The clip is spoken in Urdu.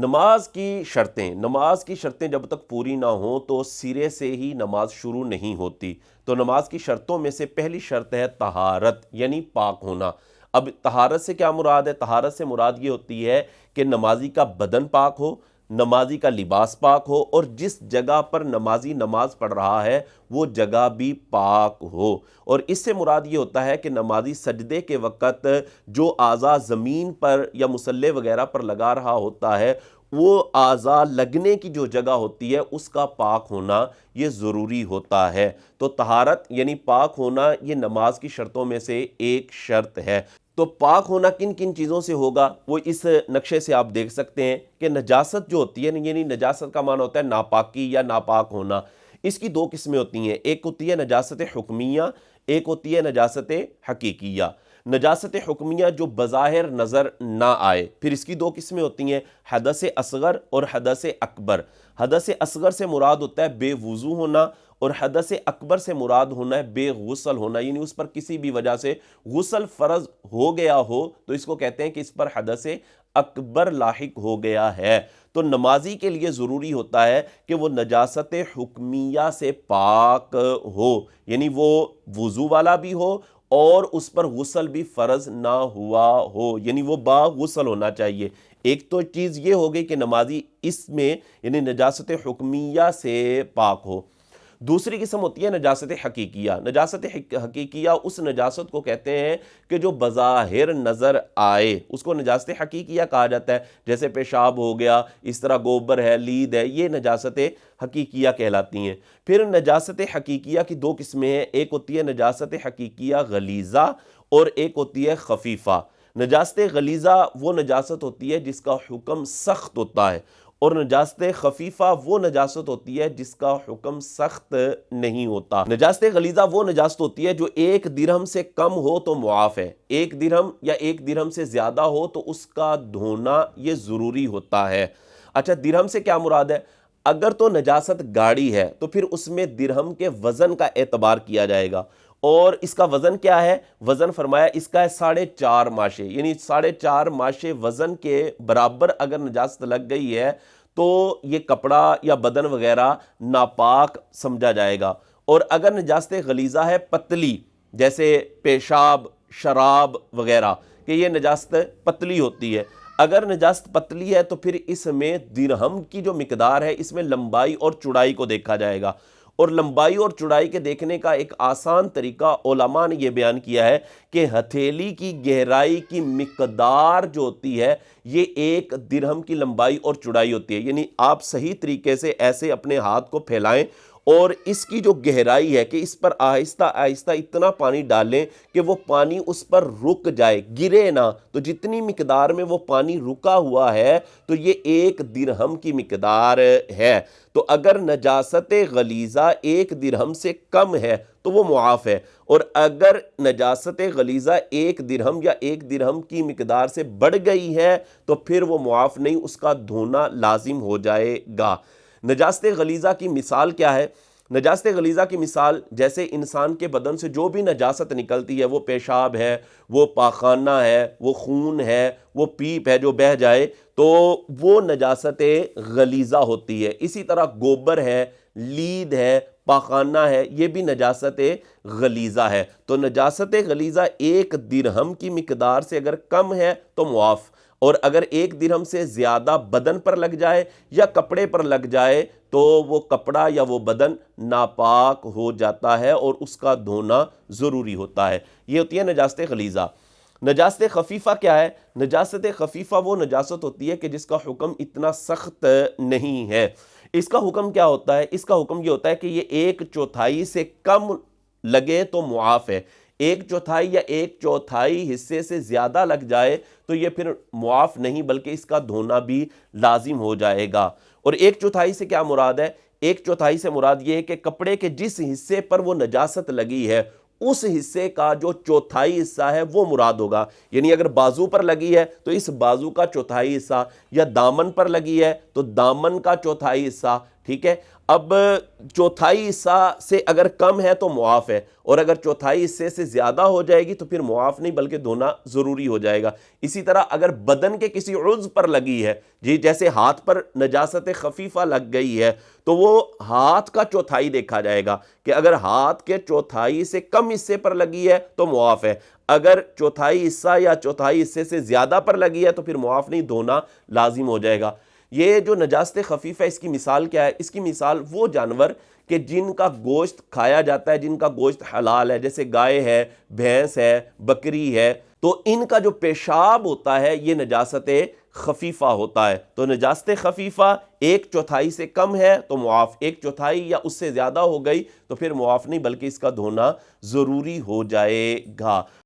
نماز کی شرطیں جب تک پوری نہ ہوں تو سرے سے ہی نماز شروع نہیں ہوتی۔ تو نماز کی شرطوں میں سے پہلی شرط ہے طہارت، یعنی پاک ہونا۔ اب طہارت سے کیا مراد ہے؟ طہارت سے مراد یہ ہوتی ہے کہ نمازی کا بدن پاک ہو، نمازی کا لباس پاک ہو، اور جس جگہ پر نمازی نماز پڑھ رہا ہے وہ جگہ بھی پاک ہو۔ اور اس سے مراد یہ ہوتا ہے کہ نمازی سجدے کے وقت جو اعضاء زمین پر یا مصلی وغیرہ پر لگا رہا ہوتا ہے، وہ اعضاء لگنے کی جو جگہ ہوتی ہے اس کا پاک ہونا یہ ضروری ہوتا ہے۔ تو طہارت یعنی پاک ہونا یہ نماز کی شرطوں میں سے ایک شرط ہے۔ تو پاک ہونا کن کن چیزوں سے ہوگا وہ اس نقشے سے آپ دیکھ سکتے ہیں کہ نجاست جو ہوتی ہے، یعنی نجاست کا معنی ہوتا ہے ناپاکی یا ناپاک ہونا۔ اس کی دو قسمیں ہوتی ہیں، ایک ہوتی ہے نجاست حکمیہ، ایک ہوتی ہے نجاست حقیقیہ۔ نجاست حکمیہ جو بظاہر نظر نہ آئے، پھر اس کی دو قسمیں ہوتی ہیں، حدث اصغر اور حدث اکبر۔ حدث اصغر سے مراد ہوتا ہے بے وضو ہونا، اور حدث اکبر سے مراد ہونا ہے بے غسل ہونا، یعنی اس پر کسی بھی وجہ سے غسل فرض ہو گیا ہو تو اس کو کہتے ہیں کہ اس پر حدث اکبر لاحق ہو گیا ہے۔ تو نمازی کے لیے ضروری ہوتا ہے کہ وہ نجاست حکمیہ سے پاک ہو، یعنی وہ وضو والا بھی ہو اور اس پر غسل بھی فرض نہ ہوا ہو، یعنی وہ با غسل ہونا چاہیے۔ ایک تو چیز یہ ہوگی کہ نمازی اس میں یعنی نجاست حکمیہ سے پاک ہو۔ دوسری قسم ہوتی ہے نجاست حقیقیہ۔ نجاست حقیقیہ اس نجاست کو کہتے ہیں کہ جو بظاہر نظر آئے، اس کو نجاست حقیقیہ کہا جاتا ہے، جیسے پیشاب ہو گیا، اس طرح گوبر ہے، لید ہے، یہ نجاست حقیقیہ کہلاتی ہیں۔ پھر نجاست حقیقیہ کی دو قسمیں ہیں، ایک ہوتی ہے نجاست حقیقیہ غلیظہ اور ایک ہوتی ہے خفیفہ۔ نجاست غلیظہ وہ نجاست ہوتی ہے جس کا حکم سخت ہوتا ہے، اور نجاست خفیفہ وہ نجاست ہوتی ہے جس کا حکم سخت نہیں ہوتا۔ نجاست غلیظہ وہ نجاست ہوتی ہے جو 1 درہم سے کم ہو تو معاف ہے، 1 درہم یا 1 درہم سے زیادہ ہو تو اس کا دھونا یہ ضروری ہوتا ہے۔ اچھا، درہم سے کیا مراد ہے؟ اگر تو نجاست گاڑی ہے تو پھر اس میں درہم کے وزن کا اعتبار کیا جائے گا، اور اس کا وزن کیا ہے؟ وزن فرمایا اس کا ہے 4.5 ماشے، یعنی 4.5 ماشے وزن کے برابر اگر نجاست لگ گئی ہے تو یہ کپڑا یا بدن وغیرہ ناپاک سمجھا جائے گا۔ اور اگر نجاست غلیظہ ہے پتلی، جیسے پیشاب، شراب وغیرہ، کہ یہ نجاست پتلی ہوتی ہے، اگر نجاست پتلی ہے تو پھر اس میں درہم کی جو مقدار ہے اس میں لمبائی اور چوڑائی کو دیکھا جائے گا۔ اور لمبائی اور چوڑائی کے دیکھنے کا ایک آسان طریقہ علماء نے یہ بیان کیا ہے کہ ہتھیلی کی گہرائی کی مقدار جو ہوتی ہے یہ 1 درہم کی لمبائی اور چوڑائی ہوتی ہے، یعنی آپ صحیح طریقے سے ایسے اپنے ہاتھ کو پھیلائیں اور اس کی جو گہرائی ہے کہ اس پر آہستہ آہستہ اتنا پانی ڈالیں کہ وہ پانی اس پر رک جائے، گرے نہ، تو جتنی مقدار میں وہ پانی رکا ہوا ہے تو یہ 1 درہم کی مقدار ہے۔ تو اگر نجاست غلیظہ 1 درہم سے کم ہے تو وہ معاف ہے، اور اگر نجاست غلیظہ 1 درہم یا 1 درہم کی مقدار سے بڑھ گئی ہے تو پھر وہ معاف نہیں، اس کا دھونا لازم ہو جائے گا۔ نجاست غلیظہ کی مثال کیا ہے؟ نجاست غلیظہ کی مثال جیسے انسان کے بدن سے جو بھی نجاست نکلتی ہے، وہ پیشاب ہے، وہ پاخانہ ہے، وہ خون ہے، وہ پیپ ہے جو بہہ جائے، تو وہ نجاست غلیظہ ہوتی ہے۔ اسی طرح گوبر ہے، لید ہے، پاخانہ ہے، یہ بھی نجاست غلیظہ ہے۔ تو نجاست غلیظہ 1 درہم کی مقدار سے اگر کم ہے تو معاف، اور اگر 1 درہم سے زیادہ بدن پر لگ جائے یا کپڑے پر لگ جائے تو وہ کپڑا یا وہ بدن ناپاک ہو جاتا ہے اور اس کا دھونا ضروری ہوتا ہے۔ یہ ہوتی ہے نجاست غلیظہ۔ نجاست خفیفہ کیا ہے؟ نجاست خفیفہ وہ نجاست ہوتی ہے کہ جس کا حکم اتنا سخت نہیں ہے۔ اس کا حکم کیا ہوتا ہے؟ اس کا حکم یہ ہوتا ہے کہ یہ 1/4 سے کم لگے تو معاف ہے، 1/4 یا 1/4 حصے سے زیادہ لگ جائے تو یہ پھر معاف نہیں بلکہ اس کا دھونا بھی لازم ہو جائے گا۔ اور 1/4 سے کیا مراد ہے؟ 1/4 سے مراد یہ ہے کہ کپڑے کے جس حصے پر وہ نجاست لگی ہے اس حصے کا جو 1/4 حصہ ہے وہ مراد ہوگا، یعنی اگر بازو پر لگی ہے تو اس بازو کا 1/4 حصہ، یا دامن پر لگی ہے تو دامن کا 1/4 حصہ، ٹھیک ہے. اب چوتھائی حصہ سے اگر کم ہے تو معاف ہے، اور اگر چوتھائی حصے سے زیادہ ہو جائے گی تو پھر معاف نہیں بلکہ دھونا ضروری ہو جائے گا. اسی طرح اگر بدن کے کسی عضو پر لگی ہے، جی جیسے ہاتھ پر نجاست خفیفہ لگ گئی ہے، تو وہ ہاتھ کا چوتھائی دیکھا جائے گا کہ اگر ہاتھ کے چوتھائی سے کم حصے پر لگی ہے تو معاف ہے، اگر چوتھائی حصہ یا چوتھائی حصے سے زیادہ پر لگی ہے تو پھر معاف نہیں، دھونا لازم ہو جائے گا. یہ جو نجاست خفیف ہے، اس کی مثال کیا ہے؟ اس کی مثال وہ جانور کہ جن کا گوشت کھایا جاتا ہے، جن کا گوشت حلال ہے، جیسے گائے ہے، بھینس ہے، بکری ہے، تو ان کا جو پیشاب ہوتا ہے یہ نجاست خفیفہ ہوتا ہے. تو نجاست خفیفہ ایک چوتھائی سے کم ہے تو معاف، ایک چوتھائی یا اس سے زیادہ ہو گئی تو پھر معاف نہیں بلکہ اس کا دھونا ضروری ہو جائے گا.